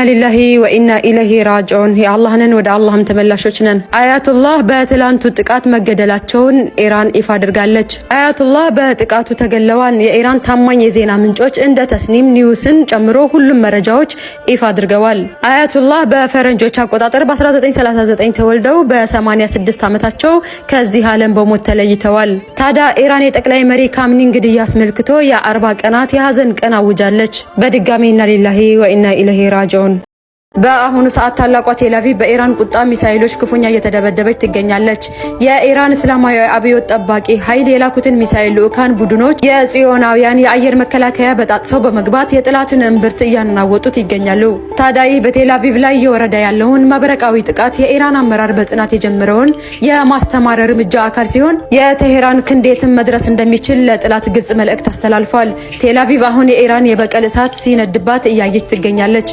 ሊላሂ ወኢና ኢለይሂ ራጂዑን የአላህንን ወደ አላህም ተመላሾች ነን። አያቱላህ በትላንቱ ጥቃት መገደላቸውን ኢራን ይፋ አድርጋለች። አያቱላህ በጥቃቱ ተገለዋል። የኢራን ታማኝ የዜና ምንጮች እንደ ተስኒም ኒውስን ጨምሮ ሁሉም መረጃዎች ይፋ አድርገዋል። አያቱላህ በፈረንጆች አቆጣጠር በ1939 ተወልደው በ86 ዓመታቸው ከዚህ ዓለም በሞት ተለይተዋል። ታዲያ ኢራን የጠቅላይ መሪ ካሚኒን ግድያ አስመልክቶ የ40 ቀናት የሀዘን ቀን አውጃለች። በድጋሚ ኢና ሊላሂ ወኢና ኢለይሂ ራጂዑን። በአሁኑ ሰዓት ታላቋ ቴልአቪቭ በኢራን ቁጣ ሚሳኤሎች ክፉኛ እየተደበደበች ትገኛለች። የኢራን እስላማዊ አብዮት ጠባቂ ኃይል የላኩትን ሚሳኤል ልኡካን ቡድኖች የጽዮናውያን የአየር መከላከያ በጣጥሰው በመግባት የጥላትን እምብርት እያናወጡት ይገኛሉ። ታዲያ በቴልአቪቭ ላይ እየወረደ ያለውን መብረቃዊ ጥቃት የኢራን አመራር በጽናት የጀመረውን የማስተማር እርምጃ አካል ሲሆን የቴሄራን ክንዴትን መድረስ እንደሚችል ለጥላት ግልጽ መልእክት አስተላልፏል። ቴልአቪቭ አሁን የኢራን የበቀል እሳት ሲነድባት እያየች ትገኛለች።